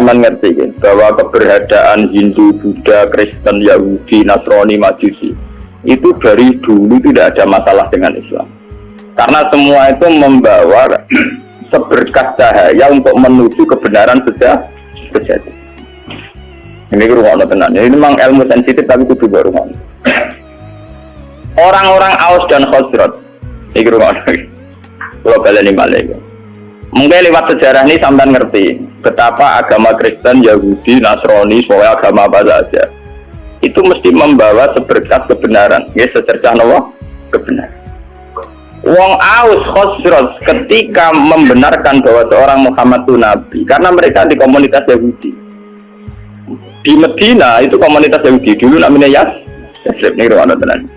sama ngerti kan, bahwa keberadaan Hindu, Buddha, Kristen, Yahudi, Nasrani, Majusi itu dari dulu tidak ada masalah dengan Islam. Karena semua itu membawa seberkas cahaya untuk menuju kebenaran sejati. Ini rumah tenan. Ini memang ilmu sensitif tapi kudu baru. Orang-orang Aus dan Khazraj. Ini rumah. Kalau baleni malih. Mungkin lewat sejarah ini sampai ngerti betapa agama Kristen, Yahudi, Nasrani, soal agama apa saja itu mesti membawa seberkas kebenaran. Ya, secercah nawa kebenaran. Wong Aus Khazraj ketika membenarkan bahwa seorang Muhammad itu nabi karena mereka di komunitas Yahudi. Di Medina itu komunitas Yahudi dulu namanya Yasrib nih tenan.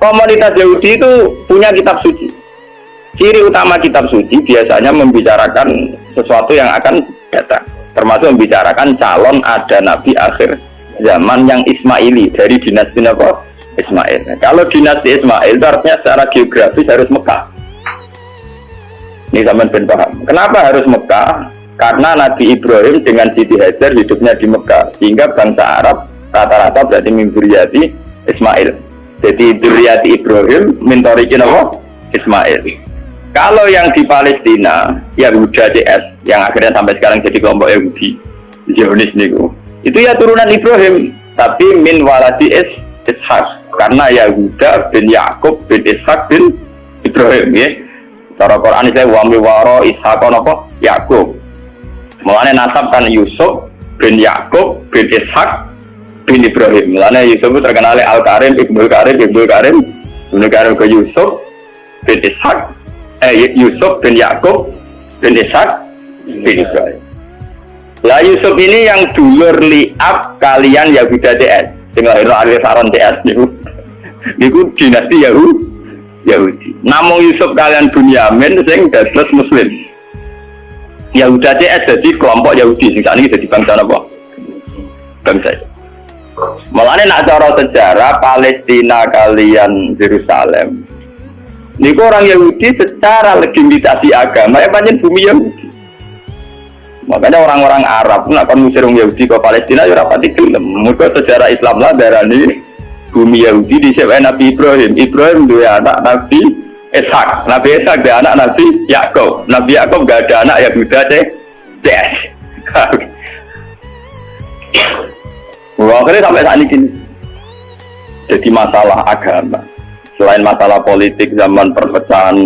Komunitas Yahudi itu punya kitab suci. Ciri utama kitab suci biasanya membicarakan sesuatu yang akan datang, termasuk membicarakan calon ada nabi akhir zaman yang Ismaili dari dinasti apa? Ismail. Kalau dinasti Ismail itu artinya secara geografis harus Mekah. Ini sampean ben paham. Kenapa harus Mekah? Karena Nabi Ibrahim dengan Siti Hajar hidupnya di Mekah, sehingga bangsa Arab rata-rata berarti min dzurriyyati Ismail. Jadi dzurriyyati Ibrahim min thariqin apa? Ismail. Kalau yang di Palestina, Yahuda CS, yang akhirnya sampai sekarang jadi kelompok Yahudi, Zionis niku, itu ya turunan Ibrahim, tapi min waladi Ishak, karena Yahuda bin Yakub bin Ishak bin Ibrahim, ya. Cara Quran saya wa miwaro Ishak apa? Yakub. Mulane nasab kan Yusuf bin Yakub bin Ishak bin Ibrahim. Mulane Yusuf terkenal Al-Karim, Ibnu Karim ke Yusuf bin Ishak. Yusuf bin Yakub bin Ishak bin Ibrahim. Lah Yusuf ini yang dulur liab kalian Yahuda DS. Sing lahirno Ali Saron DS niku dinasti Yahudi. Namung Yusuf kalian Bunyamin sing dados muslim. Yahuda DS jadi kelompok Yahudi sing sakniki dadi bangsa apa? Bangsa. Mulane nak cara sejarah Palestina kalian Yerusalem niku orang Yahudi secara legitimasi agama ya pancen bumi Yahudi. Makanya orang-orang Arab nak kon ngusir wong Yahudi ke Palestina ya ora pati gelem. Muga sejarah Islam lah darani bumi Yahudi disebut Nabi Ibrahim. Ibrahim duwe anak Nabi Ishak. Nabi Ishak duwe anak Nabi Yakub. Nabi Yakub gak ada anak Yahuda CS. Wah, akhirnya sampai saat ini jadi masalah agama. Selain masalah politik zaman perpecahan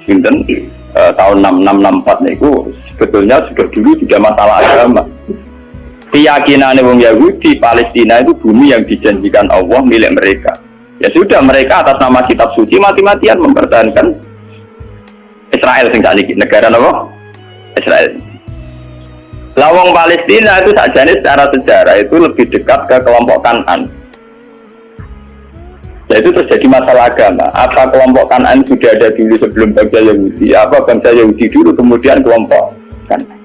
tahun 6664 itu sebetulnya sudah dulu juga masalah agama. Keyakinan wong Yahudi Palestina itu bumi yang dijanjikan Allah milik mereka. Ya sudah mereka atas nama kitab suci mati-matian mempertahankan Israel sing sakniki negara apa? Israel. Lawang Palestina itu sajane secara sejarah itu lebih dekat ke kelompok Kanan. Nah, itu terjadi masalah agama. Apa kelompok Kanan sudah ada dulu sebelum bangsa Yahudi? Apa bangsa Yahudi dulu kemudian kelompok Kanan?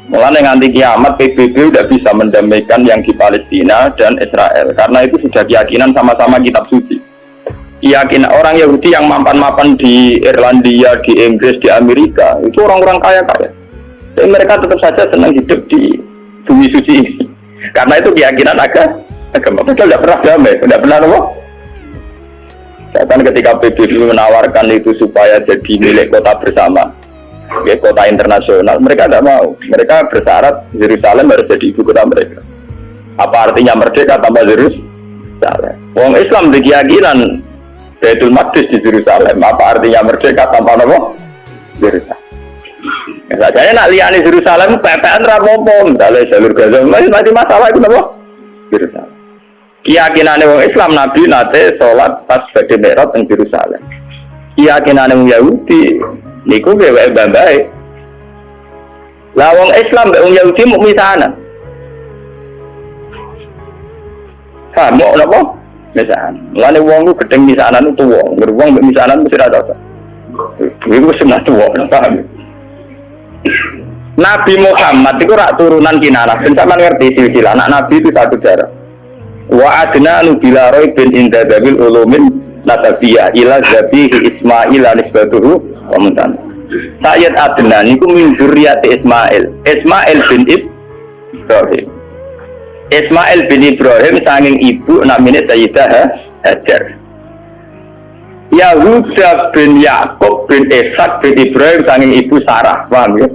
Mulai nganti kiamat PBB tidak bisa mendamaikan yang di Palestina dan Israel karena itu sudah keyakinan sama-sama kitab suci. Keyakinan orang Yahudi yang mapan-mapan di Irlandia, di Inggris, di Amerika itu orang-orang kaya-kaya. Jadi mereka tetap saja senang hidup di bumi suci ini. Karena itu keyakinan agama padahal tidak pernah damai, tidak pernah apa? Bahkan ketika PBB menawarkan itu supaya jadi milik kota bersama, ya, kota internasional, mereka tidak mau. Mereka bersyarat Yerusalem harus jadi ibu kota mereka. Apa artinya merdeka tanpa Yerusalem? Wong Islam berkeyakinan Baitul Maqdis di Yerusalem. Apa artinya merdeka tanpa apa? Yerusalem. Sajane nak liyane Yerusalem PPN ra apa-apa, misalnya jalur Gaza masih masalah itu apa? Yerusalem. Keyakinane wong Islam Nabi nate salat pas badhe Mi'raj ing Yerusalem. Keyakinane wong Yahudi niku dheweke bambahe. Lah wong Islam mbek wong Yahudi mung misanan. Mau napa? Misanan. Lane wong ku gedeng misanan tuwa, wong mbek misanan mesti ra cocok. Iku sunah tuwa, paham? Nabi Muhammad itu rak turunan Kinanah. Sampeyan ngerti silsilah anak Nabi itu satu darah. Wa adna nubila roy bin indadabil ulumin nasabiyah ila zabihi Ismail anisbatuhu wa muntan. Sayyid Adnan iku min dzurriyyati Ismail. Ismail bin Ibrahim. Ismail bin Ibrahim saking ibu namanya Sayyidah Hajar. Yahuda bin Yakub bin Ishak bin Ibrahim saking ibu Sarah. Paham ya?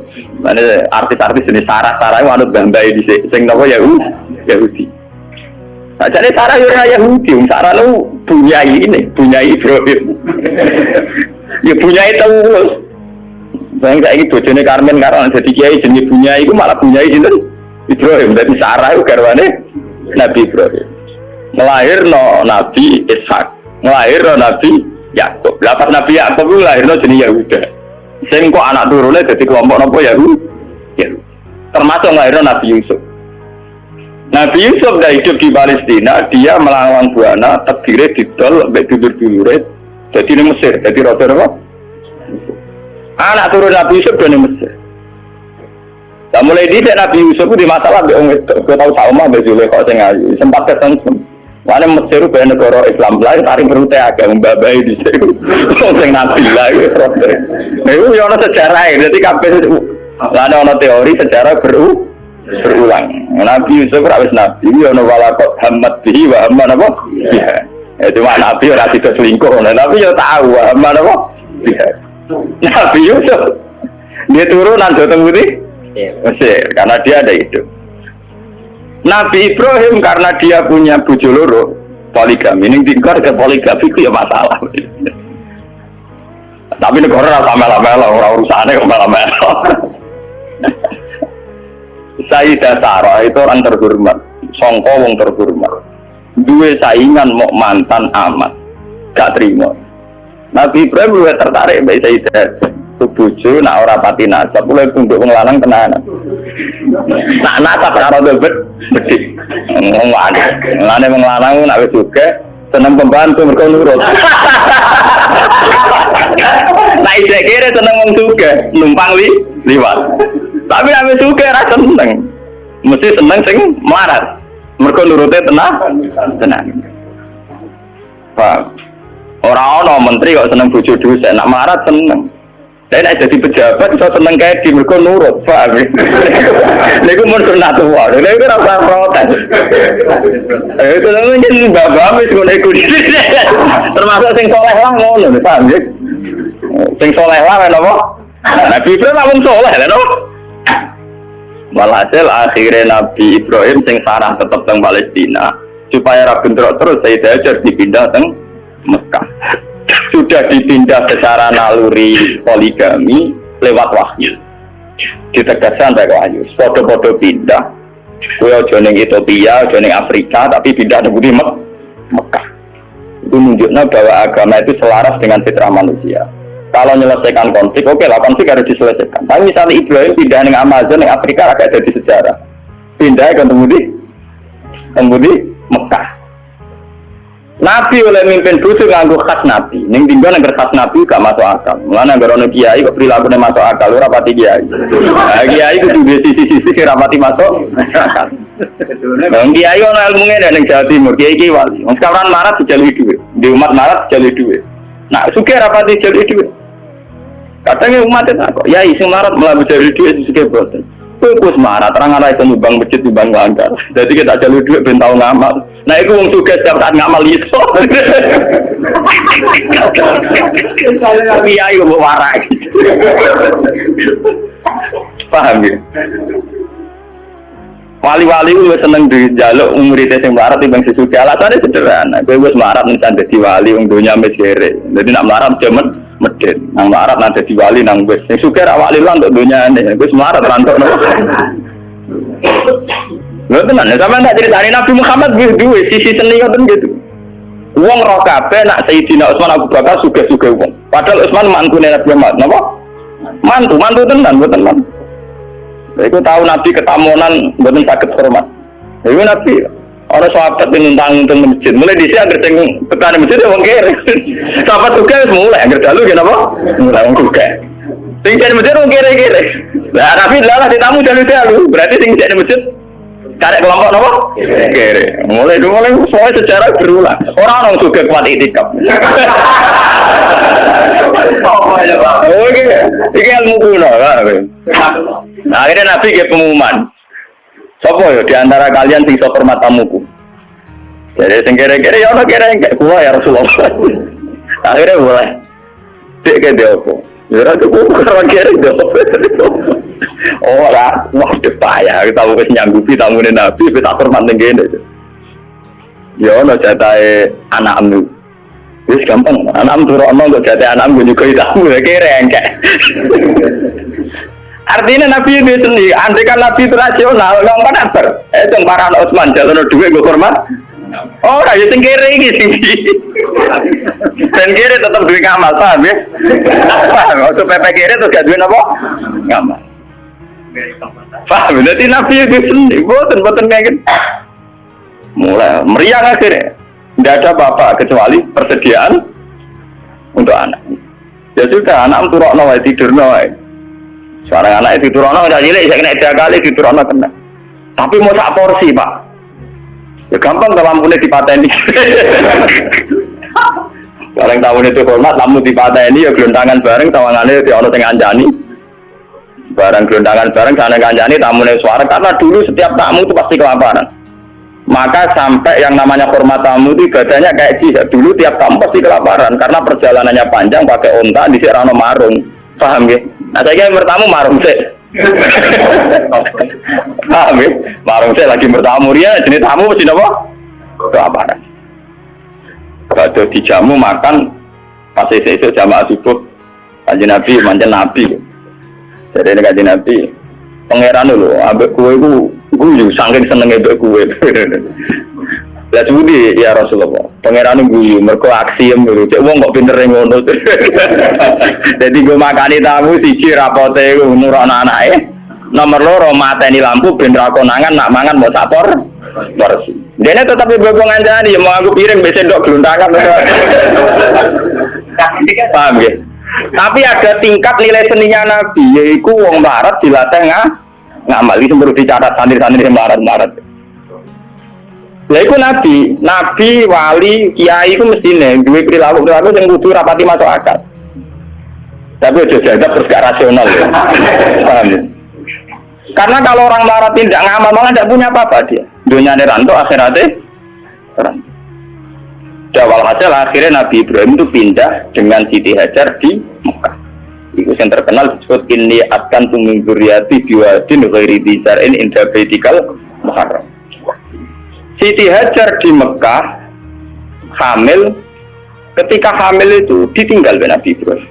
Mana artis-artis jenis Sarah itu anut bambai di sing napa Yahudi. Nah, jadi Sarah ya Yahudi, Sarah lu punya Ibrahim. Ya punya itu. Saya kayak gitu, jenis Karmen karena jadi kiai jenis punya itu malah punya itu Ibrahim. Jadi Sarah itu garwane Nabi Ibrahim. Melahirno Nabi Ishak, melahirno Nabi Yakub. Lapas Nabi Yakub itu lahirno jenis Yahuda. Sing kok anak turunnya jadi kelompok nopo Yahudi. Termasuk lahirno Nabi Yusuf. Nabi Yusuf dah hidup di Palestina, dia melawan buana, terdiri didol, sampai dulur-dulure, jadi di Mesir, jadi roda apa? Anak turun Nabi Yusuf dari Mesir. Nah, mulai di Nabi Yusuf itu di masalah, gue tahu sama Mbak Zulay kok saya ngayu, sempat ketemu. Mana Mesir itu banyak negara Islam lain, tarik berute agak membabai di situ, yang Nabi lah, itu yang sejarah, jadi kabeh ada teori sejarah berulang. Nabi Yusuf rawis Nabi, ono walakot hamad bihi wa hamad apa? Ya, cuma Nabi ora tidak selingkuh, tapi ya tahu hamad apa? Nabi Yusuf dia turunan Joteng Putih Mesir, karena dia ada hidup. Nabi Ibrahim karena dia punya bojo loro, poligami. Ini di keluarga poligami itu ya masalah. Tapi negara rasa mela-mela, orang urusannya kok mela-mela. Sayyidah Sarah itu orang terhormat, songko wong terhormat. Dua saingan mau mantan amat, gak terima. Nabi Ibrahim juga tertarik mbak Sayyidah. Tubuju nak ora pati nasab, mulai tunduk ngelanang tenanan. Nak nasab karo debet, bedik. Ngelane ngelanang nak wis juga seneng pembantu mereka nurut. Nah ide kira seneng wong juga numpang liwat. Tapi ame suka ra seneng. Mesti seneng sing melarat. Mergo nurute tenang. Paham. Ora ana menteri kok seneng bojo dosen, nak melarat seneng. Saya nek jadi pejabat iso seneng kae di mergo nurut, paham. Niku mun sunatullah. Lha iku ora protes. Itu nang bapak wis ngono iku. Termasuk sing saleh lah ngono, paham ya? Sing saleh lah napa? Nabi Ibrahim wong saleh lho, no? Walhasil akhirnya Nabi Ibrahim sing Sarah tetap teng Palestina supaya ra bentrok terus Sayyidah Hajar dipindah teng Mekah. Sudah dipindah secara naluri poligami lewat wahyu. Ditegaskan baik wahyu. Podo-podo pindah. Kowe aja ning Ethiopia, aja ning Afrika, tapi pindah di Mekah. Itu menunjukkan bahwa agama itu selaras dengan fitrah manusia. Kalau menyelesaikan konflik, oke lah konflik harus diselesaikan. Tapi misalnya Ibrahim pindah ke Amazon, ke Afrika agak jadi sejarah. Pindah ke Temudi Mekah. Nabi oleh mimpin butuh nganggo khas Nabi. Ning tinggal nang khas Nabi gak masuk akal. Mulane anggere ono kiai kok prilakune masuk akal ora pati kiai. Nah, kiai kudu duwe sisi-sisi ora pati masuk akal. Wong kiai ono ilmune ning Jawa Timur, kiai wali. Wong sekarang marat dijalui dhuwit. Di umat marat dijalui dhuwit. Nah, sugih ora pati dijalui dhuwit. Katanya umat itu kok, ya isi marat malah mencari duit sugih boten. Fokus marat, terang arah itu nyumbang masjid nyumbang langgar. Jadi kita jalur duit ben tau ngamal. Nah itu wong sugih setiap saat ngamal iso. Kiai kok warai. Paham ya? Wali-wali itu seneng dijaluk muridnya yang melarat timbang sesugih. Alasannya sederhana. Gue wis melarat mencan dadi wali wong donya mesire. Jadi nak melarat jaman medit, nang melarat nanti diwali nang wis. Yang suka rawali lah untuk dunia ini, wis melarat rantok no. Lo tenan, sampai tak ceritain Nabi Muhammad dua sisi seni kan gitu. Uang rokabe nak Sayyidina Utsman Abu Bakar suge uang. Padahal Utsman mantu Nabi Muhammad, napa? Mantu tenan, betul tenan. Iku tahu Nabi ketamunan, betul sakit hormat. Iku Nabi. Orang sahabat yang nuntang masjid, mulai di sini agar tekan masjid ya mungkin. Sahabat juga mulai agar dulu kenapa? Mulai juga. Tinggal masjid mungkin kira. Nah, Nabi lah di tamu dulu, berarti tinggal di masjid Karek kelompok napa? Kere. Mulai semua sejarah berulang. Orang juga kuat itikaf. Oh iki ilmu kuno. Nah, akhirnya Nabi ke pengumuman. Sopo yo di antara kalian sing iso hormat tamuku. Jadi sing kere-kere ya ono kere enggak kuwa ya Rasulullah. Akhirnya mulai. Cek ke dia apa? Ya ora cukup kere dia. Ora, wah payah kita wis nyanggupi tamune Nabi wis tak hormat ning kene. Ya ono jatahe anakmu. Wis gampang, anakmu turokno kok jatahe anakmu juga tamu kere engke. Artinya Nabi itu sendiri, andai kan Nabi itu rasional, ngomong apa? Itu para anak Utsman, jalan duit gue hormat. Oh, rakyat yang kere ini tinggi. Dan kere tetap duit ngamal, paham ya? Paham, waktu PP kere itu gak duit apa? Ngamal. Paham, jadi Nabi itu sendiri, boten kayak gitu. Mulai, meriang akhirnya. Tidak ada apa-apa, kecuali persediaan untuk anak. Ya sudah, anak turun nawai, tidur nawai. Sekarang anak itu turun nawai, cilik, saya kena 3 kali tidur nawai kena. Tapi mau sak porsi, Pak. Ya gampang kalau lampunya dipateni. Bareng tahun itu hormat, lampu dipateni, ya gelondangan bareng, tawangannya di ono tengah anjani. Bareng gelondangan bareng, sana kanjani, tamunya suara. Karena dulu setiap tamu itu pasti kelaparan. Maka sampai yang namanya hormat tamu itu ibadahnya kayak jihad. Dulu tiap tamu pasti kelaparan. Karena perjalanannya panjang, pakai onta, di Serano Marung. Paham ya? Nah saya kira bertamu Marung sih. Paham ya? Marung sih lagi bertamu dia, jenis tamu mesti apa? Kelaparan. Kalau dijamu makan, pasti itu jamaah subuh. Kanjeng Nabi, manjen Nabi. Jadi ini kanjeng Nabi, pangeran dulu, ambek kue guyu, saking senengnya ambek kue. Lah budi ya Rasulullah, pangeran guyu, mereka aksiem dulu, cek wong kok pinter ngono. Jadi gue makani tamu, siji rapote, nurono anaknya. Nomor loro mateni lampu, ben ra konangan, nak mangan mau sapor. Bersih. Dia tetap ibu nganjani, ya mau aku piring, biasa dok gelundangan. Paham ya? Tapi ada tingkat nilai seninya Nabi, yaitu wong barat dilatih ngamal. Itu baru dicatat santri-santri yang barat. Lah iku Nabi, wali, kiai itu mestine duwe perilaku yang kudu rapati masuk akal. Tapi aja jaga terus gak rasional ya. Paham ya? Karena kalau orang barat tidak ngamal malah tidak punya apa-apa dia. Dunia neranto akhiratnya ranto. Awal hasil akhirnya Nabi Ibrahim itu pindah dengan Siti Hajar di Mekah. Itu yang terkenal disebut inni akan tuming dzurriyyati biwadin ghairi dzar'in inda baitikal muharram. Siti Hajar di Mekah hamil, ketika hamil itu ditinggal oleh Nabi Ibrahim.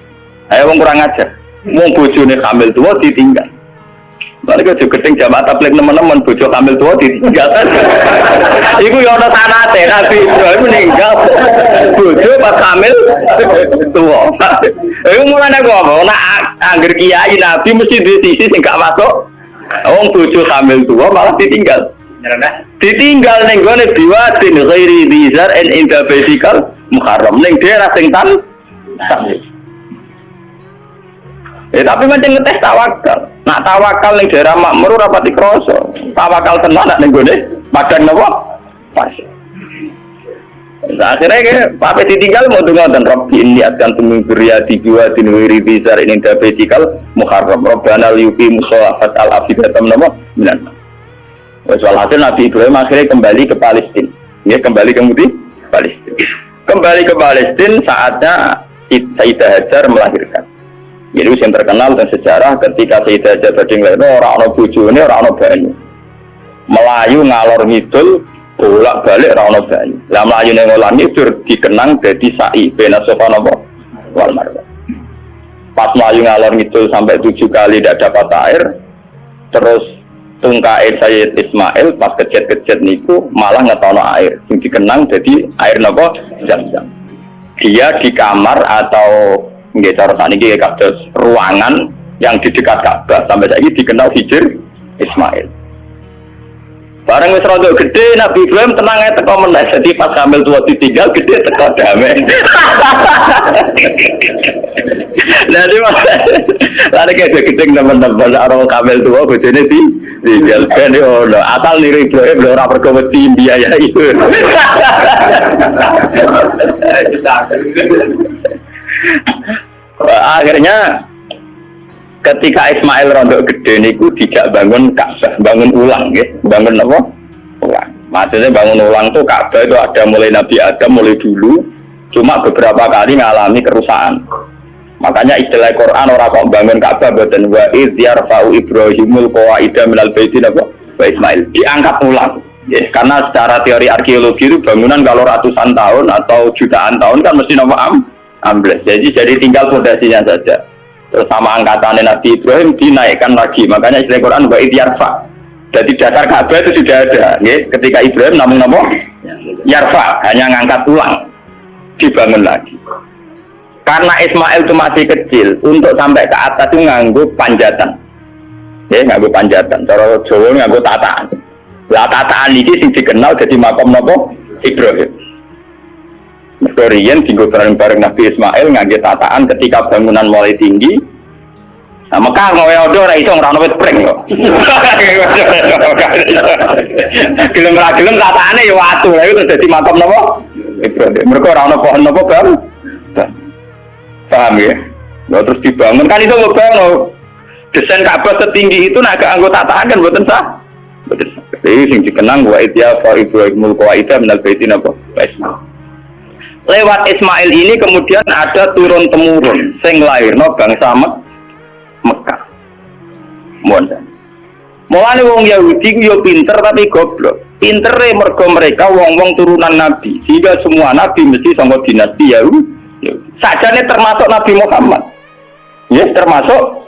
Ayo wong kurang ajar. Wong bojone hamil tua ditinggal. Mereka juga keting jamaah tabligh teman-teman bojo hamil tua ditinggal. Iku ya ana sanate Nabi Ibrahim meninggal. Bojo pas hamil tua. Iku mulane kok apa? Nek angger kiai Nabi mesti di sisi sing gak masuk. Wong bojo hamil tua malah ditinggal. Ditinggal ning gone biwadin ghairi dzar'in inda baitikal muharram ning daerah sing tan. Tapi macam ngetes tawakal. Nak tawakal ning daerah makmur ora pati krasa. Tawakal tenan nak ning gone padang napa? Pas. Akhirnya ke pape ditinggal mau ngoten Rabbi inni akan tuming dzurriyyati biwadin ghairi dzar'in inda baitikal muharram. Rabbana liyuqimu sholata al-afidatam napa? Minan. Walhasil Nabi Ibrahim akhirnya kembali ke Palestina. Ya, kembali ke Palestina. Kembali ke Palestina saatnya Sayyidah Hajar melahirkan. Jadi yang terkenal dan sejarah ketika Sayyidah Hajar badhe nglahirno ora ana bojone, ora ana banyu. Melayu ngalor ngidul, bolak-balik ora ana banyu. Lah mlayune ngalor ngidul dikenang dadi sa'i bena Safa wal Marwah. Pas melayu ngalor ngidul sampai 7 kali tidak dapat air, terus tungkae Sayyid Ismail pas kejet-kejet niku malah ngetono air sing dikenang jadi air napa Zam-Zam. Dia di kamar atau nggih cara saniki kados ruangan yang di dekat Ka'bah sampai saiki dikenal Hijr Ismail. Bareng wis rada gede Nabi Ibrahim tenang ae teko meneh dadi pas hamil tua ditinggal gede teko damai. Jadi mas, lari kayak gedeng teman-teman orang kamel tua, bojone di jalan ono. Asal niru Ibrahim, lo orang berkompetisi India ya itu. Akhirnya ketika Ismail rontok gede niku tidak bangun Ka'bah, bangun ulang, ya, bangun apa? Ulang. Maksudnya bangun ulang tuh Ka'bah itu ada mulai Nabi Adam mulai dulu, cuma beberapa kali ngalami kerusakan. Makanya istilah Quran orang kok bangun Ka'bah boten wa iz yarfa'u Ibrahimul qawaida minal baiti wa Ismail diangkat ulang. Ya, karena secara teori arkeologi itu bangunan kalau ratusan tahun atau jutaan tahun kan mesti ambles. Jadi tinggal fondasinya saja. Terus sama angkatan Nabi Ibrahim dinaikkan lagi. Makanya istilah Quran wa iz yarfa. Jadi dasar Ka'bah itu sudah ada. Ya, ketika Ibrahim namun yarfa hanya ngangkat ulang, dibangun lagi. Karena Ismail itu masih kecil, untuk sampai ke atas itu nganggo panjatan. Ya, nganggo panjatan. Cara Jawa nganggo tataan. Lah tataan ini sing dikenal jadi makam nopo Ibrahim. Mereka tinggal bareng-bareng Nabi Ismail nganggo tataan ketika bangunan mulai tinggi. Nah, Mekah ngowe odo ora iso ngrono wit pring kok. Gelem tataane ya watu. Lah itu dadi makam nopo Ibrahim. Mereka ora ono pohon nopo Bang. Paham ya? Nah, terus dibangun kan itu ngebangun desain Ka'bah setinggi itu nak anggota tataan kan buatan sah. Jadi sing dikenang wa idya fa Ibrahimul qawaida minal baiti napa? Ismail. Lewat Ismail ini kemudian ada turun temurun sing lairno bangsa Mekah. Mulane wong Yahudi ku yo pinter tapi goblok. Pintere mergo mereka wong-wong turunan nabi, sehingga semua nabi mesti saka dinasti Yahudi. Sajane termasuk Nabi Muhammad. Ya, termasuk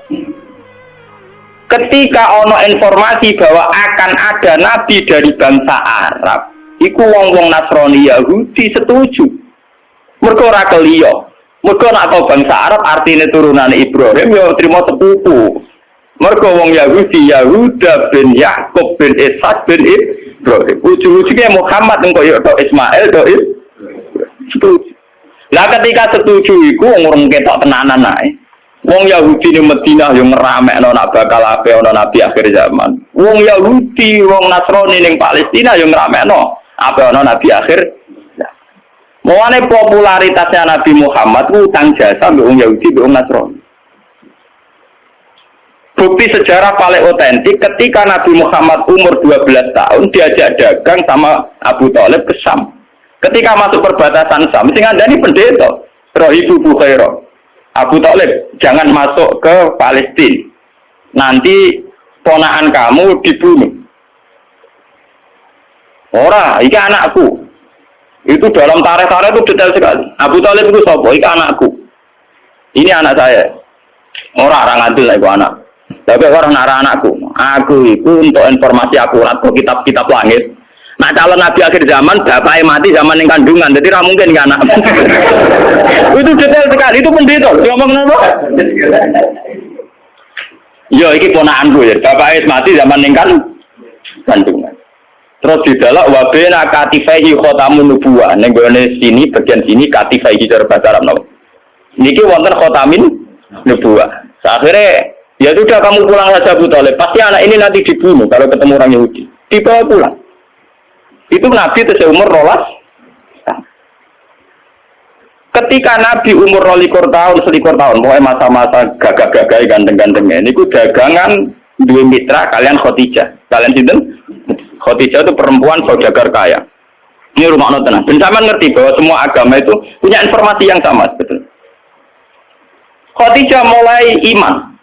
ketika ono informasi bahwa akan ada nabi dari bangsa Arab, iku wong-wong Nasrani Yahudi setuju. Mergo ora keliyo. Mergo nek bangsa Arab artine turunan Ibrahim ya trimo sepupu. Mergo wong Yahudi Yahuda bin Yakub bin Ishak bin Ibrahim. Ujung-ujungnya Muhammad engko yo Ismail do setuju. Lah ketika setuju iku wong ketok tenanan ae. Wong Yahudi di Madinah yo ngeramekno nak bakal ape ana nabi akhir zaman. Wong Yahudi, wong Nasrani ning Palestina yo ngeramekno ape ana nabi akhir. Mulane popularitasnya Nabi Muhammad ku utang jasa mbek wong Yahudi mbek wong Nasrani. Bukti sejarah paling otentik ketika Nabi Muhammad umur 12 tahun diajak dagang sama Abu Thalib ke Syam. Ketika masuk perbatasan Syam, sing ngandani pendeta, Rahibu Bukhairah. Abu Thalib, jangan masuk ke Palestina. Nanti ponakan kamu dibunuh. Ora, iki anakku. Itu dalam tarikh-tarikh itu detail sekali. Abu Thalib itu sapa? Iki anakku. Ini anak saya. Ora ngadil iku anak. Tapi orang nara anakku. Aku itu untuk informasi akurat ke kitab-kitab langit. Nah calon nabi akhir zaman bapaknya mati zaman yang kandungan, jadi tidak mungkin kan anak. Itu detail sekali, itu pendeta. Ngomong apa? Yo, ini ponakanku ya. Bapaknya mati zaman yang kandungan. Terus di dalam wabena katifaihi khotamun nubuwah. Nenggone sini bagian sini katifaihi cara bahasa Arab. Niki wonten khotamin nubuwah. Akhirnya ya sudah kamu pulang saja Abu Thalib. Pasti anak ini nanti dibunuh kalau ketemu orang Yahudi. Dibawa pulang. Itu Nabi itu seumur 12. Ketika Nabi umur 12 tahun, 11 tahun, mulai masa-masa gagah-gagah ganteng-gantengnya, ini dagangan dua mitra kalian Khadijah. Kalian sinten? Khadijah itu perempuan saudagar kaya. Ini rumah tenang. Dan sama ngerti bahwa semua agama itu punya informasi yang sama, betul. Khadijah mulai iman.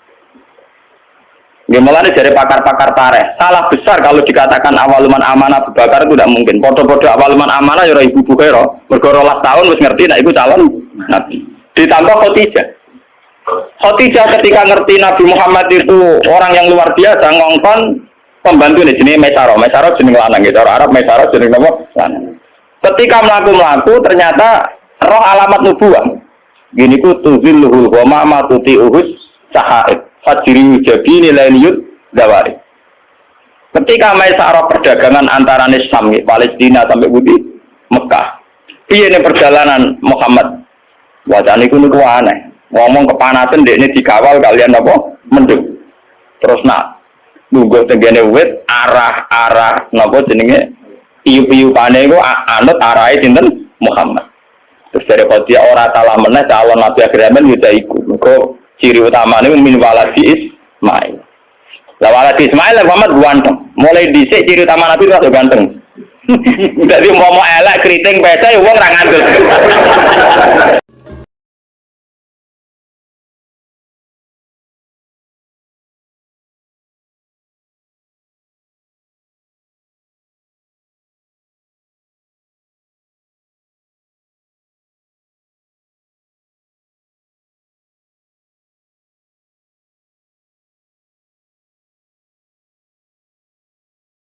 Mulai dari pakar-pakar tarikh, salah besar kalau dikatakan awaluman amanah Abu Bakar itu tidak mungkin. Podo-podo awaluman amanah ya Ibu Bukhairah, bergorolas tahun terus ngerti, nah itu calon Nabi. Ditambah Khadijah. Khadijah ketika ngerti Nabi Muhammad itu orang yang luar biasa, ngongkon pembantu nih jenis Mesaro jenis lanang gitu, orang Arab Mesaro jenis apa? Lanang. Ketika melaku ternyata roh alamat nubuah. Gini ku tuzilluhul ghamama tuti'uhus sahaib. Fajri jabini lainiyut dawari. Ketika Maisarah perdagangan antara Syam, Palestina sampai Budi Mekah. Piye perjalanan Muhammad? Wajane iku niku aneh. ngomong kepanasan dekne dikawal kalian apa mendung. Terus nak nunggu tenggene wit arah napa jenenge piyu-piyupane iku anut arahe sinten Muhammad. Terus dari dia ora salah meneh calon nabi akhir zaman yo iku. Mergo ciri utamane min waladi Ismail. Lah waladi Ismail Muhammad ganteng. Mulai dhisik ciri utama nabi rada ganteng. Dadi mau elek keriting pece wong ra ngandel.